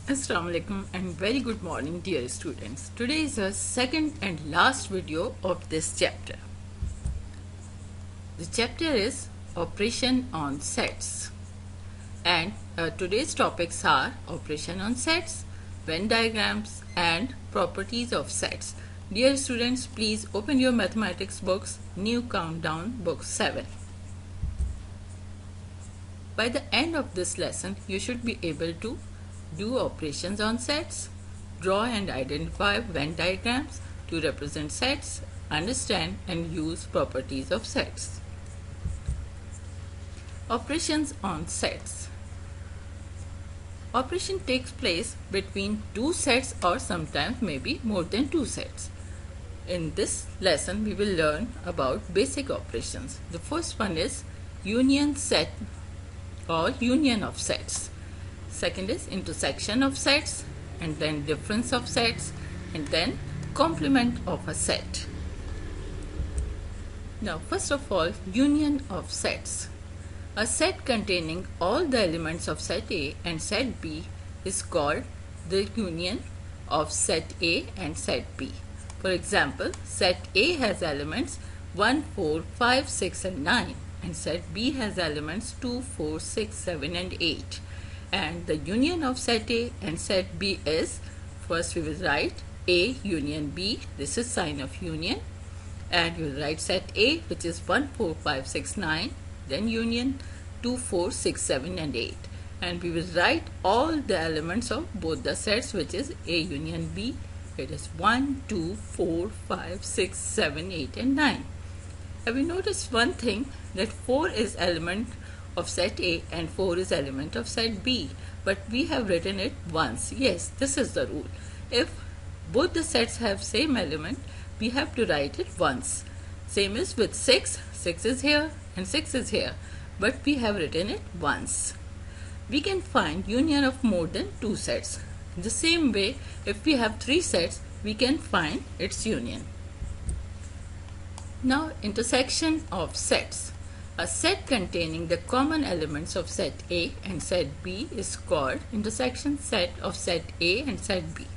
Assalamu alaikum and very good morning, dear students. Today is the second and last video of this chapter. The chapter is operation on sets, and today's topics are operation on sets, Venn diagrams and properties of sets. Dear students, please open your mathematics books, new countdown, book 7. By the end of this lesson, you should be able to do operations on sets, draw and identify Venn diagrams to represent sets, understand and use properties of sets. Operations on sets. Operation takes place between two sets or sometimes maybe more than two sets. In this lesson, we will learn about basic operations. The first one is union set or union of sets. Second is intersection of sets, and then difference of sets, and then complement of a set. Now, first of all, union of sets. A set containing all the elements of set A and set B is called the union of set A and set B. For example, set A has elements 1, 4, 5, 6 and 9, and set B has elements 2, 4, 6, 7 and 8. And the union of set A and set B is, first we will write A union B, this is sign of union, and we will write set A, which is 1, 4, 5, 6, 9, then union 2, 4, 6, 7 and 8, and we will write all the elements of both the sets, which is A union B. It is 1, 2, 4, 5, 6, 7, 8 and 9. Have you noticed one thing, that 4 is element of set A and 4 is element of set B, but we have written it once. Yes, this is the rule. If both the sets have same element, we have to write it once. Same is with 6. 6 is here and 6 is here, but we have written it once. We can find union of more than two sets. In the same way, if we have 3 sets, we can find its union. Now, intersection of sets. A set containing the common elements of set A and set B is called intersection set of set A and set B.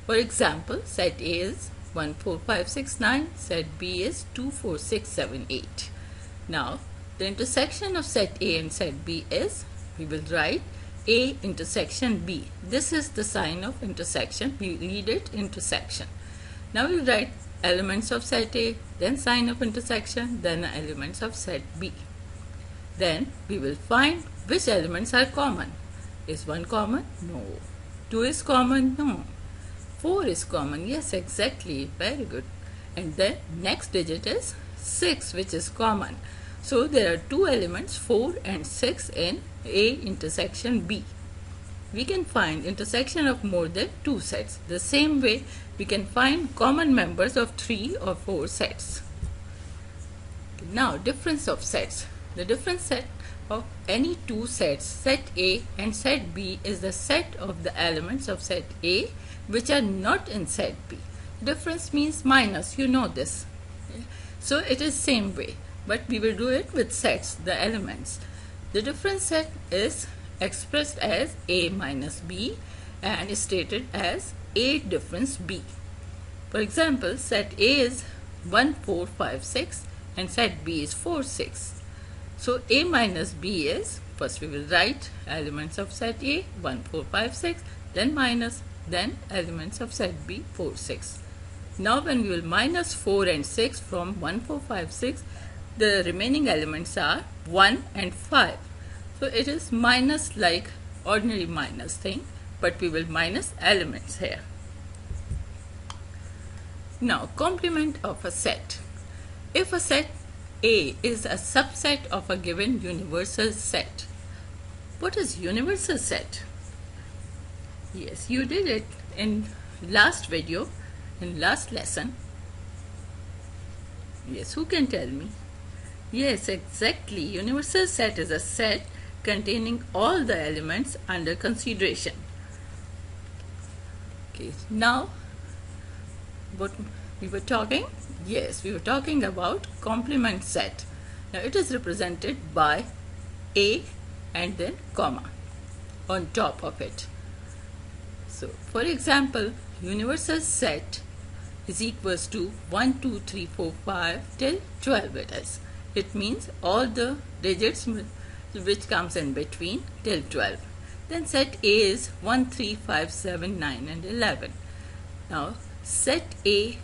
For example, set A is 1, 4, 5, 6, 9, set B is 2, 4, 6, 7, 8. Now, the intersection of set A and set B is, we will write A intersection B. This is the sign of intersection. We read it intersection. Now we write elements of set A, then sign of intersection, then elements of set B. Then we will find which elements are common. Is 1 common? No. 2 is common? No. 4 is common? Yes, exactly. Very good. And then next digit is 6, which is common. So there are 2 elements, 4 and 6 in A intersection B. We can find intersection of more than 2 sets. The same way, we can find common members of 3 or 4 sets. Now, difference of sets. The difference set of any 2 sets, set A and set B, is the set of the elements of set A which are not in set B. Difference means minus, you know this. So it is same way, but we will do it with sets, the elements. The difference set is expressed as A minus B and is stated as A difference B. For example, set A is 1, 4, 5, 6 and set B is 4, 6. So A minus B is, first we will write elements of set A 1, 4, 5, 6, then minus, then elements of set B 4, 6. Now when we will minus 4 and 6 from 1, 4, 5, 6, the remaining elements are 1 and 5. So it is minus like ordinary minus thing, but we will minus elements here. Now, complement of a set. If a set A is a subset of a given universal set. What is universal set? Yes, you did it in last video, in last lesson. Yes, who can tell me? Yes, exactly. Universal set is a set containing all the elements under consideration. Okay, now what we were talking? Yes, we were talking about complement set. Now it is represented by A and then comma on top of it. So for example, universal set is equals to 1, 2, 3, 4, 5 till 12 it is. It means all the digits which comes in between till 12. Then set A is 1, 3, 5, 7, 9 and 11. Now set A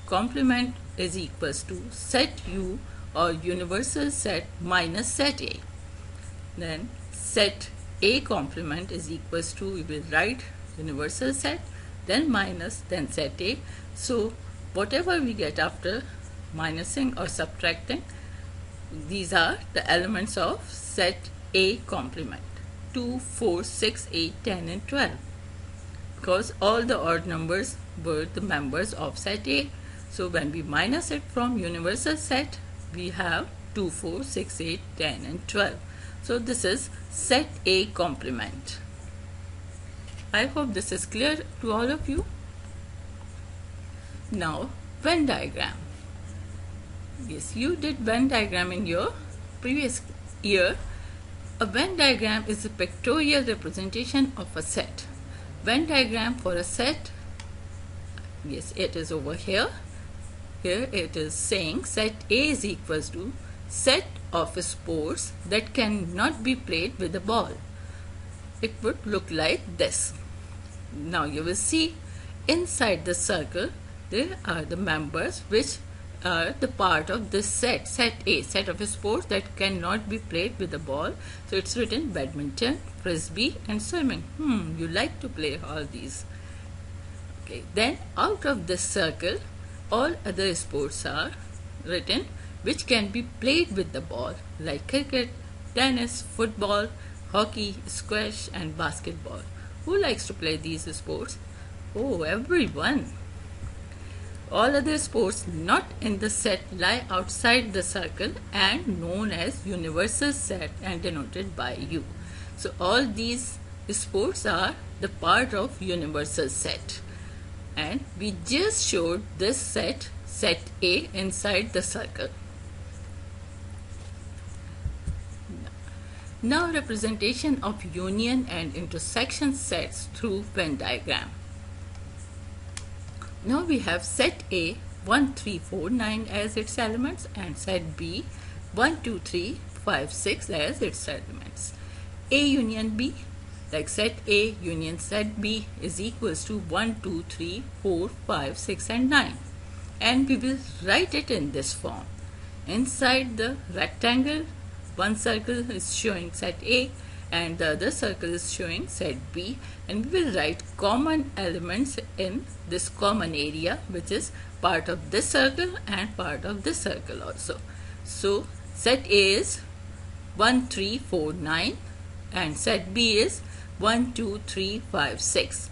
complement is equals to set U or universal set minus set A. Then set A complement is equals to, we will write universal set, then minus, then set A. So whatever we get after minusing or subtracting, these are the elements of set A complement. 2, 4, 6, 8, 10 and 12. Because all the odd numbers were the members of set A. So when we minus it from universal set, we have 2, 4, 6, 8, 10 and 12. So this is set A complement. I hope this is clear to all of you. Now Venn diagram. Yes, you did Venn diagram in your previous year. A Venn diagram is a pictorial representation of a set. Venn diagram for a set, yes, it is over here. Here it is saying set A is equals to set of sports that cannot be played with a ball. It would look like this. Now you will see inside the circle there are the members which are the part of this set. Set A, set of sports that cannot be played with a ball. So it's written badminton, frisbee and swimming. You like to play all these. Okay, then out of this circle all other sports are written which can be played with the ball, like cricket, tennis, football, hockey, squash and basketball. Who likes to play these sports? Oh, everyone. All other sports not in the set lie outside the circle and known as universal set and denoted by U. So all these sports are the part of universal set. And we just showed this set, set A, inside the circle. Now representation of union and intersection sets through Venn diagram. Now we have set A 1, 3, 4, 9 as its elements and set B 1, 2, 3, 5, 6 as its elements. A union B, like set A union set B is equals to 1, 2, 3, 4, 5, 6 and 9. And we will write it in this form. Inside the rectangle, one circle is showing set A and the other circle is showing set B, and we will write common elements in this common area which is part of this circle and part of this circle also. So set A is 1, 3, 4, 9 and set B is 1, 2, 3, 5, 6.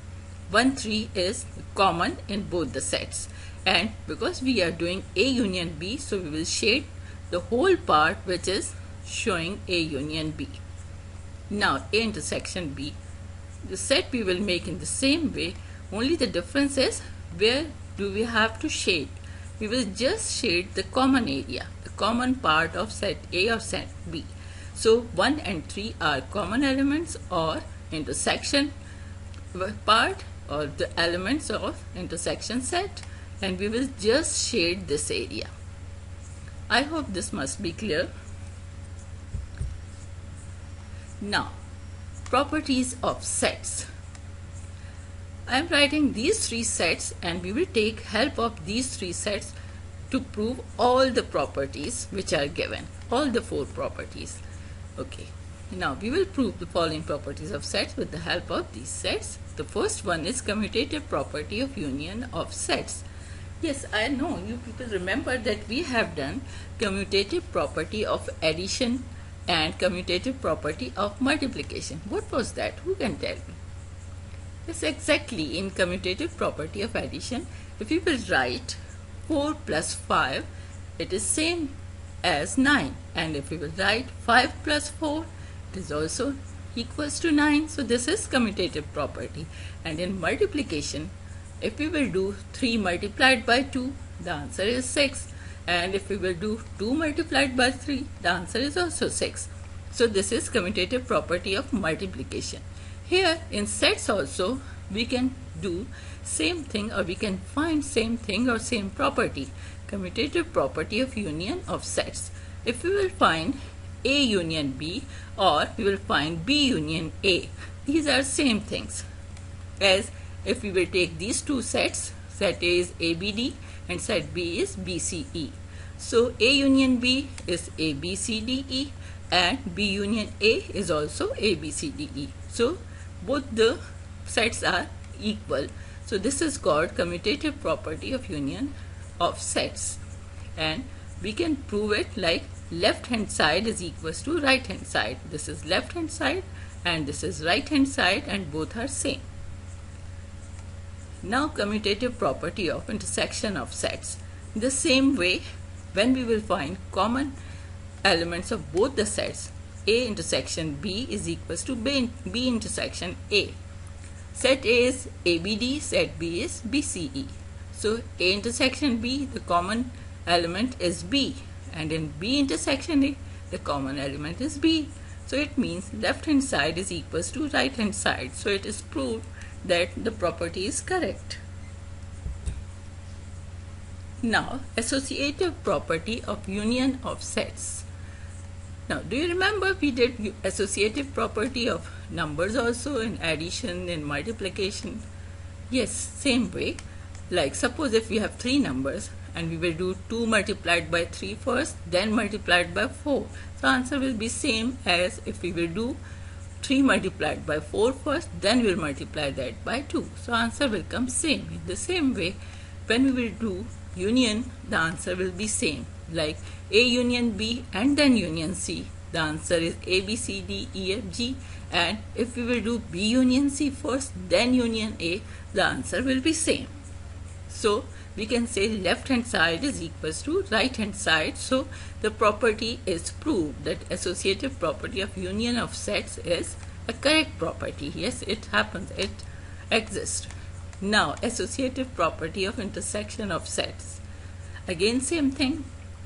1, 3 is common in both the sets, and because we are doing A union B, so we will shade the whole part which is showing A union B. Now A intersection B, the set we will make in the same way, only the difference is where do we have to shade. We will just shade the common area, the common part of set A or set B. So 1 and 3 are common elements or intersection part or the elements of intersection set, and we will just shade this area. I hope this must be clear. Now, properties of sets. I am writing these three sets and we will take help of these three sets to prove all the properties which are given, all the 4 properties. Okay, now we will prove the following properties of sets with the help of these sets. The first one is commutative property of union of sets. Yes, I know you people remember that we have done commutative property of addition and commutative property of multiplication. What was that? Who can tell me? Yes, exactly. In commutative property of addition, if we will write 4 plus 5, it is same as 9. And if we will write 5 plus 4, it is also equals to 9. So this is commutative property. And in multiplication, if we will do 3 multiplied by 2, the answer is 6. And if we will do 2 multiplied by 3, the answer is also 6. So this is commutative property of multiplication. Here in sets also, we can do same thing, or we can find same thing or same property, commutative property of union of sets. If we will find A union B, or we will find B union A, these are same things. As if we will take these two sets, set A is ABD and set B is BCE. So A union B is ABCDE and B union A is also ABCDE. So both the sets are equal. So this is called commutative property of union of sets, and we can prove it like left hand side is equals to right hand side. This is left hand side and this is right hand side, and both are same. Now commutative property of intersection of sets. In the same way, when we will find common elements of both the sets, A intersection B is equals to B intersection A. Set A is ABD, set B is BCE. So A intersection B, the common element is B, and in B intersection A, the common element is B. So it means left hand side is equals to right hand side. So it is proved that the property is correct. Now, associative property of union of sets. Now, do you remember we did associative property of numbers also in addition, in multiplication? Yes, same way. Like suppose if we have three numbers and we will do 2 multiplied by 3 first, then multiplied by 4. So answer will be same as if we will do 3 multiplied by 4 first, then we will multiply that by 2. So answer will come same. In the same way, when we will do union, the answer will be same. Like A union B and then union C, the answer is A, B, C, D, E, F, G. And if we will do B union C first, then union A, the answer will be same. So we can say left hand side is equals to right hand side. So the property is proved, that associative property of union of sets is a correct property. Yes, it happens, it exists. Now associative property of intersection of sets. Again same thing.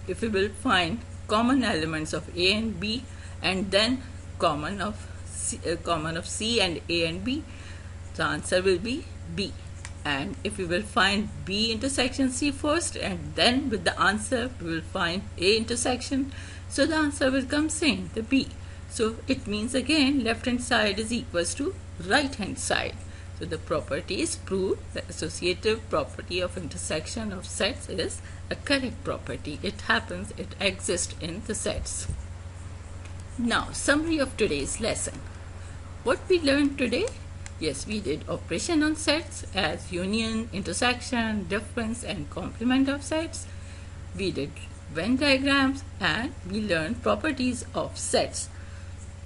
If we will find common elements of A and B, and then common of C and A and B, the answer will be B. And if we will find B intersection C first, and then with the answer we will find A intersection, so the answer will come same, the B. So it means again left hand side is equals to right hand side. So the property is proved. The associative property of intersection of sets is a correct property. It happens, it exists in the sets. Now summary of today's lesson. What we learned today? Yes, we did operation on sets as union, intersection, difference and complement of sets. We did Venn diagrams and we learned properties of sets.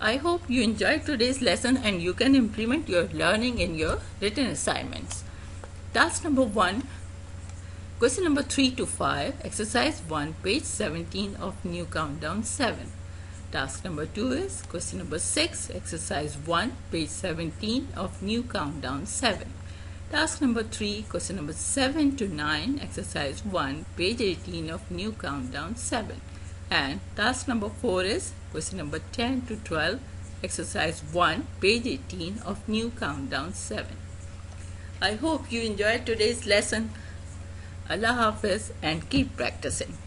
I hope you enjoyed today's lesson and you can implement your learning in your written assignments. Task number 1, question number 3 to 5, exercise 1, page 17 of new countdown 7. Task number 2 is question number 6, exercise 1, page 17 of new countdown 7. Task number 3, question number 7 to 9, exercise 1, page 18 of new countdown 7. And task number 4 is question number 10 to 12, exercise 1, page 18 of new countdown 7. I hope you enjoyed today's lesson. Allah Hafiz and keep practicing.